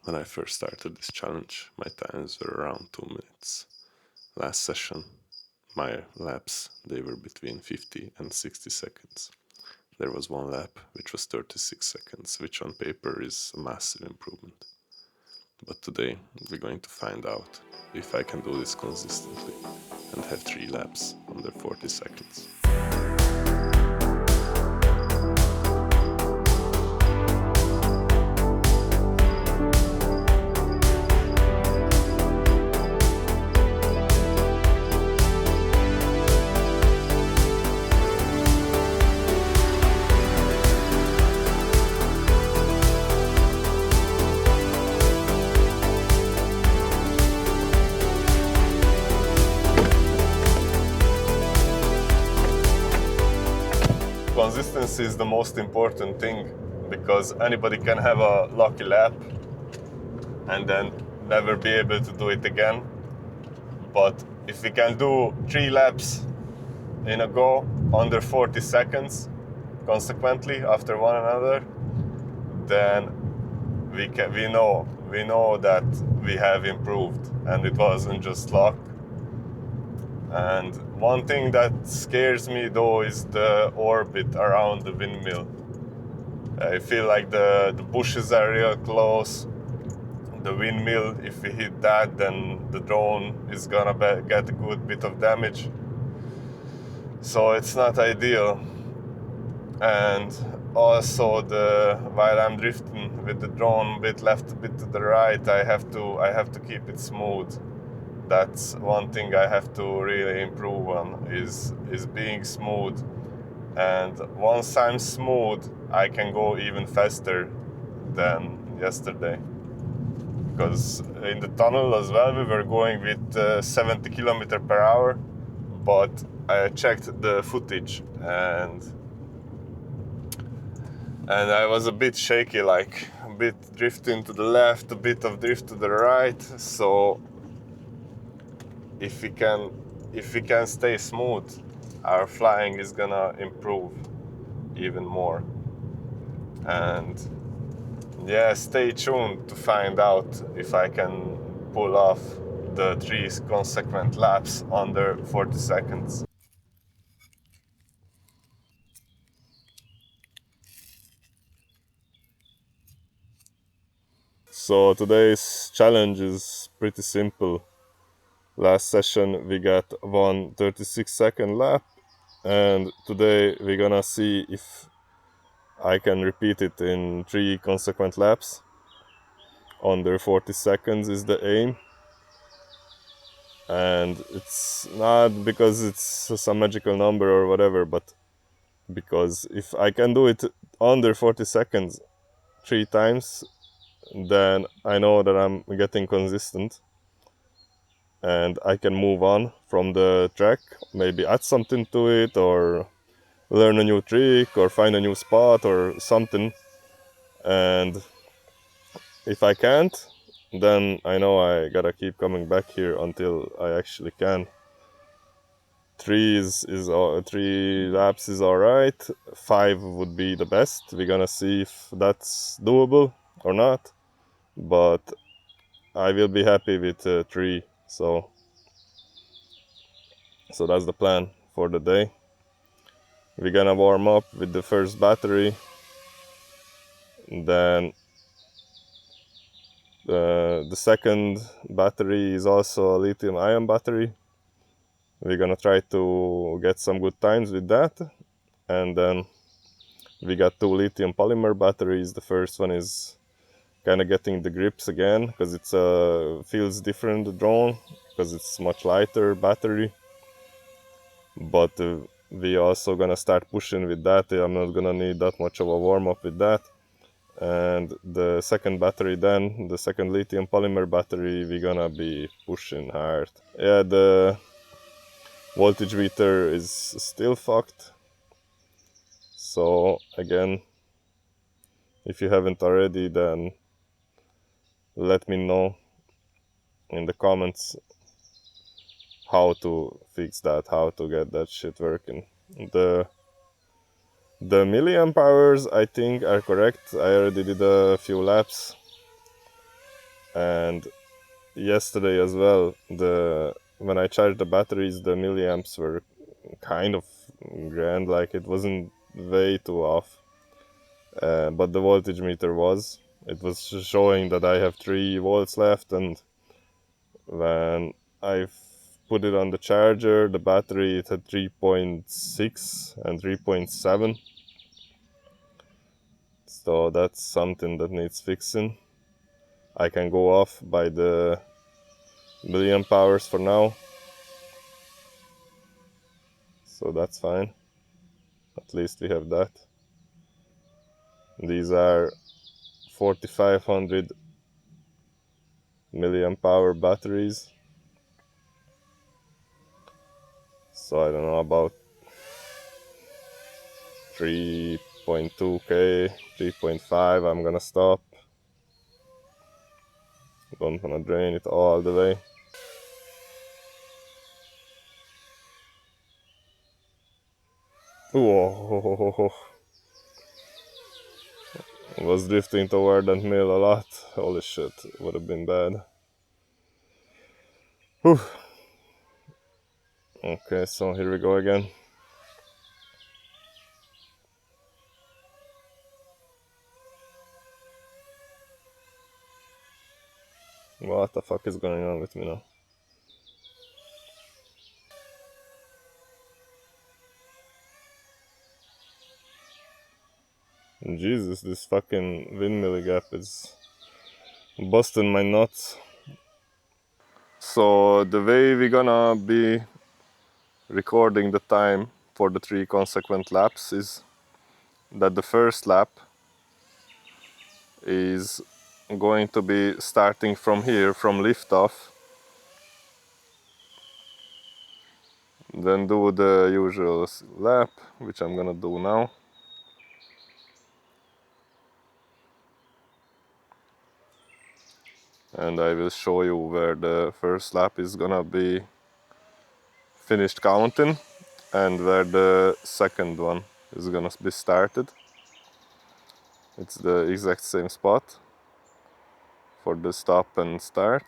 When I first started this challenge, my times were around 2 minutes. Last session, my laps, they were between 50 and 60 seconds. There was one lap which was 36 seconds, which on paper is a massive improvement. But today we're going to find out if I can do this consistently and have 3 laps under 40 seconds. Consistency is the most important thing, because anybody can have a lucky lap and then never be able to do it again. But if we can do 3 laps in a go under 40 seconds consequently after one another, then we know that we have improved and it wasn't just luck. And one thing that scares me though is the orbit around the windmill. I feel like the bushes are real close. The windmill, if we hit that, then the drone is gonna get a good bit of damage. So it's not ideal. And also while I'm drifting with the drone, a bit left, a bit to the right, I have to keep it smooth. That's one thing I have to really improve on, is being smooth. And once I'm smooth, I can go even faster than yesterday. Because in the tunnel as well, we were going with 70 km/h, but I checked the footage and I was a bit shaky, like a bit drifting to the left, a bit of drift to the right. So if we can stay smooth, our flying is gonna improve even more. And yeah, stay tuned to find out if I can pull off the 3 consequent laps under 40 seconds. So today's challenge is pretty simple. Last session we got one 36-second lap, and today we're gonna see if I can repeat it in 3 consequent laps. Under 40 seconds is the aim. And it's not because it's some magical number or whatever, but because if I can do it under 40 seconds 3 times, then I know that I'm getting consistent and I can move on from the track, maybe add something to it or learn a new trick or find a new spot or something. And if I can't, then I know I gotta keep coming back here until I actually can. 3 laps is alright. 5 would be the best. We're gonna see if that's doable or not, but I will be happy with 3. So that's the plan for the day. We're gonna warm up with the first battery, then the second battery is also a lithium-ion battery. We're gonna try to get some good times with that. And then we got 2 lithium polymer batteries. The first one is kind of getting the grips again, because it feels different, the drone, because it's much lighter battery. But we also gonna start pushing with that. I'm not gonna need that much of a warm-up with that. And the second battery, then the second lithium polymer battery, we're gonna be pushing hard. Yeah, the voltage meter is still fucked. So again, if you haven't already, then let me know in the comments how to fix that, how to get that shit working. The milliamp hours I think are correct. I already did a few laps. And yesterday as well, when I charged the batteries, the milliamps were kind of grand, like it wasn't way too off, but the voltage meter was. It was showing that I have 3 volts left, and when I put it on the charger, the battery, it had 3.6 and 3.7. So that's something that needs fixing. I can go off by the milliamp hours for now, so that's fine. At least we have that. These are 4500 milliamp hour batteries, so I don't know, about 3.2k, 3.5. I'm gonna stop. Don't wanna drain it all the way. Whoa, was drifting toward that mill a lot. Holy shit, would have been bad. Whew. Okay, so here we go again. What the fuck is going on with me now? Jesus, this fucking windmill gap is busting my nuts. So the way we're gonna be recording the time for the 3 consequent laps is that the first lap is going to be starting from here, from liftoff, then do the usual lap, which I'm gonna do now. And I will show you where the first lap is gonna be finished counting and where the second one is gonna be started. It's the exact same spot for the stop and start.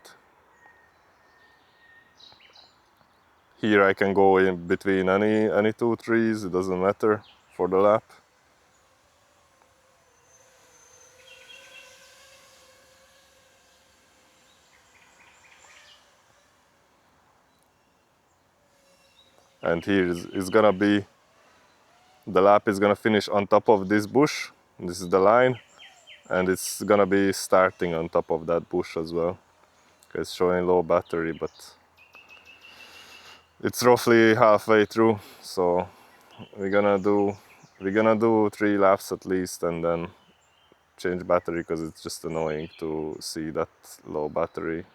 Here I can go in between any 2 trees, it doesn't matter for the lap. And here is gonna be, the lap is gonna finish on top of this bush. This is the line, and it's gonna be starting on top of that bush as well. It's showing low battery, but it's roughly halfway through, so we're gonna do 3 laps at least, and then change battery, because it's just annoying to see that low battery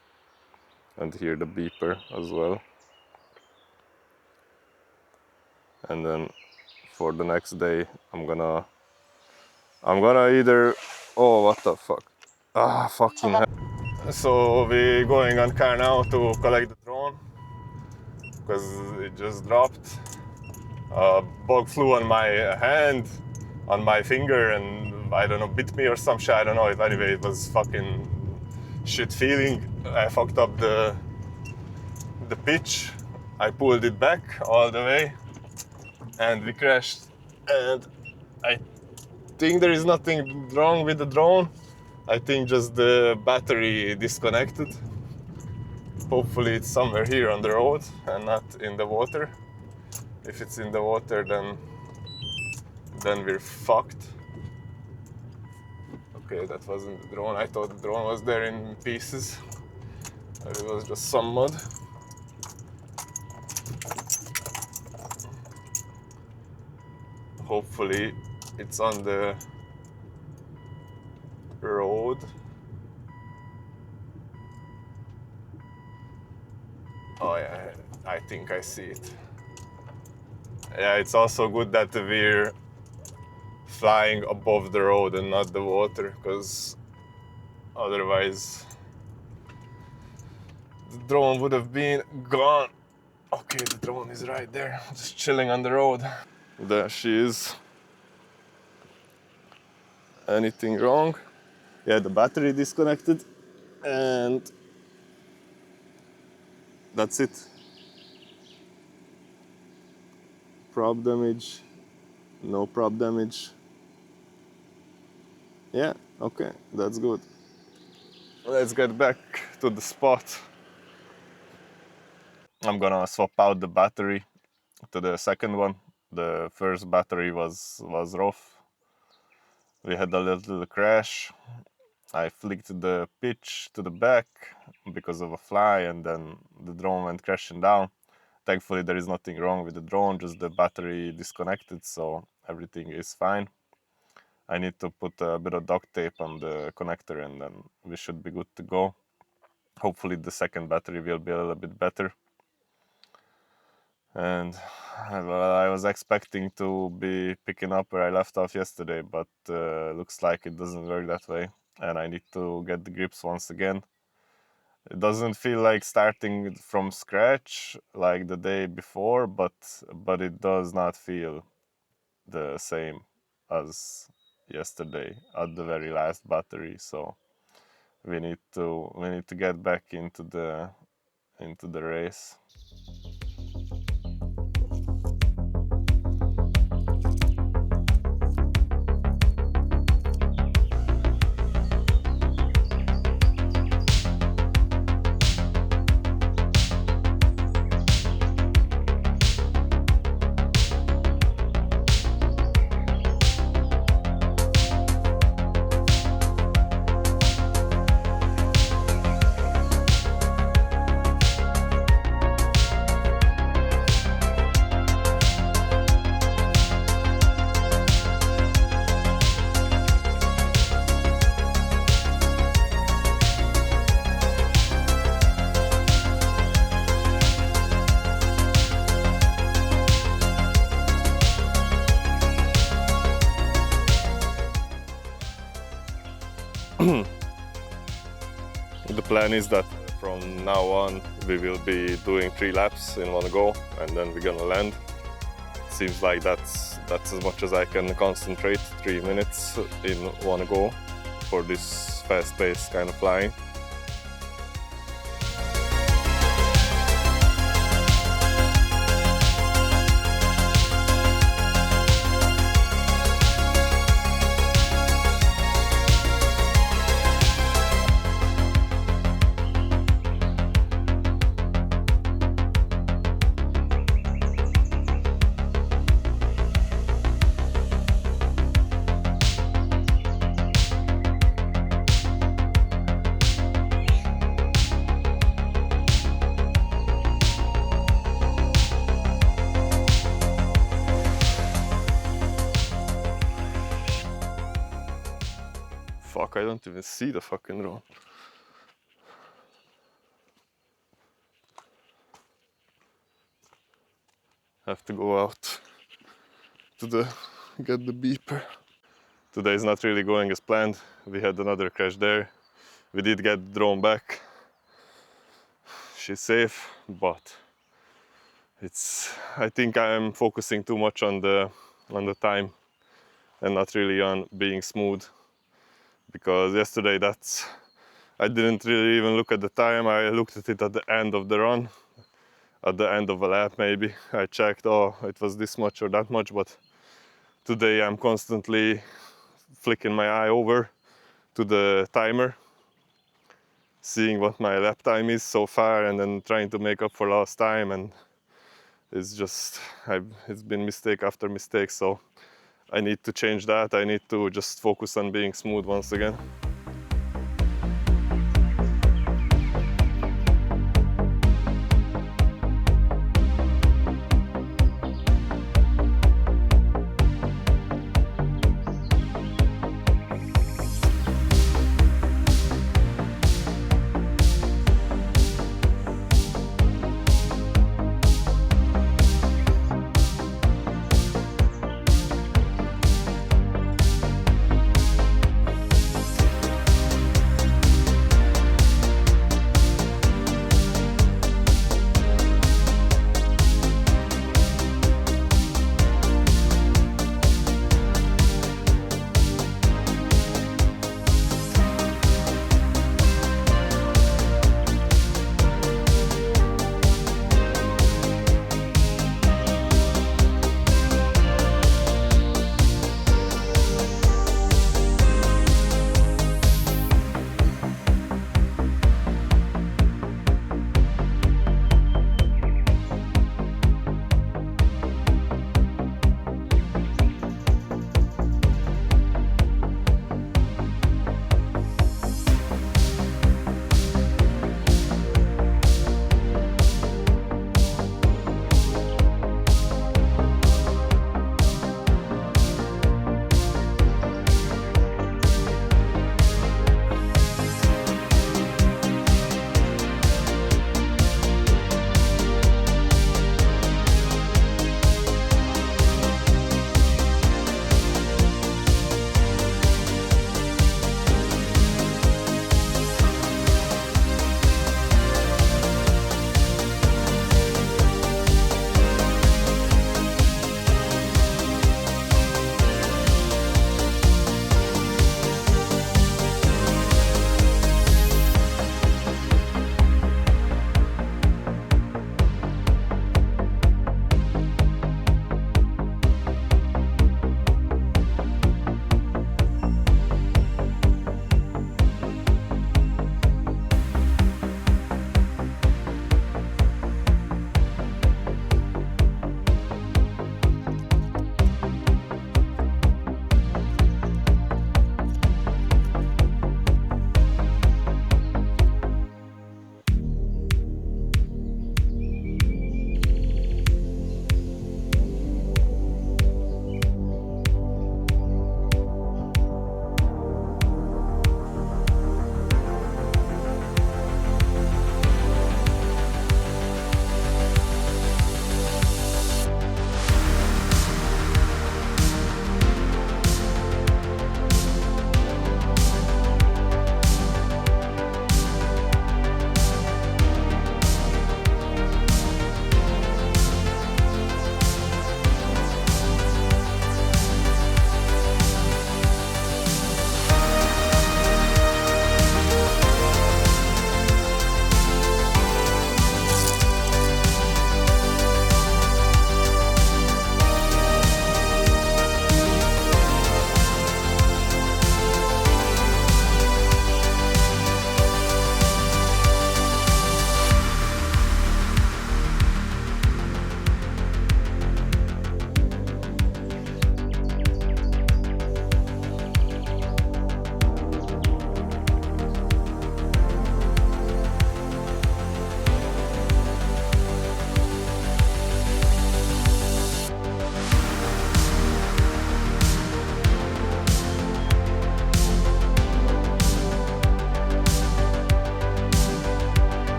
and hear the beeper as well. And then for the next day, I'm gonna either, oh, what the fuck, fucking hell. So we're going on car now to collect the drone, because it just dropped. A bug flew on my hand, on my finger, and I don't know, bit me or some shit, I don't know. Anyway, it was fucking shit feeling. I fucked up the pitch. I pulled it back all the way and we crashed. And I think there is nothing wrong with the drone. I think just the battery disconnected. Hopefully it's somewhere here on the road and not in the water. If it's in the water, then we're fucked. Okay, that wasn't the drone. I thought the drone was there in pieces. It was just some mud. Hopefully it's on the road. Oh yeah, I think I see it. Yeah, it's also good that we're flying above the road and not the water, because otherwise the drone would have been gone. Okay, the drone is right there, just chilling on the road. There she is. Anything wrong? Yeah, the battery disconnected. And that's it. Prop damage, no prop damage. Yeah, okay, that's good. Let's get back to the spot. I'm gonna swap out the battery to the second one. The first battery was rough. We had a little crash. I flicked the pitch to the back because of a fly, and then the drone went crashing down. Thankfully, there is nothing wrong with the drone, just the battery disconnected, so everything is fine. I need to put a bit of duct tape on the connector, and then we should be good to go. Hopefully the second battery will be a little bit better. And well, I was expecting to be picking up where I left off yesterday, but looks like it doesn't work that way, and I need to get the grips once again. It doesn't feel like starting from scratch like the day before, but it does not feel the same as yesterday at the very last battery. So we need to get back into the race. The plan is that from now on we will be doing 3 laps in one go, and then we're gonna land. Seems like that's as much as I can concentrate, 3 minutes in one go for this fast-paced kind of flying. Fuck, I don't even see the fucking drone. Have to go out to get the beeper. Today is not really going as planned. We had another crash there. We did get the drone back. She's safe, but I think I'm focusing too much on the time and not really on being smooth. Because yesterday I didn't really even look at the time. I looked at it at the end of the run, at the end of a lap maybe. I checked, oh, it was this much or that much, but today I'm constantly flicking my eye over to the timer, seeing what my lap time is so far, and then trying to make up for lost time. And it's just, it's been mistake after mistake, so I need to change that. I need to just focus on being smooth once again.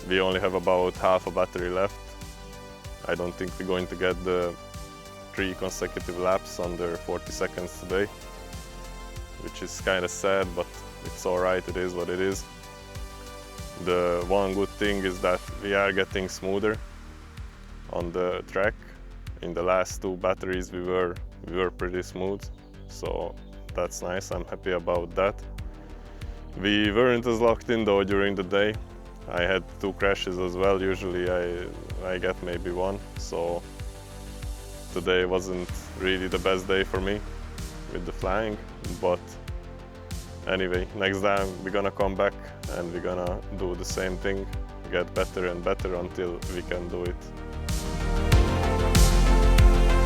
we only have about half a battery left. I don't think we're going to get the 3 consecutive laps under 40 seconds today, which is kind of sad, but it's alright, it is what it is. The one good thing is that we are getting smoother on the track. In the last 2 batteries we were pretty smooth, so that's nice, I'm happy about that. We weren't as locked in though during the day. I had 2 crashes as well. Usually I get maybe 1, so today wasn't really the best day for me with the flying, but anyway, next time we're gonna come back and we're gonna do the same thing, get better and better until we can do it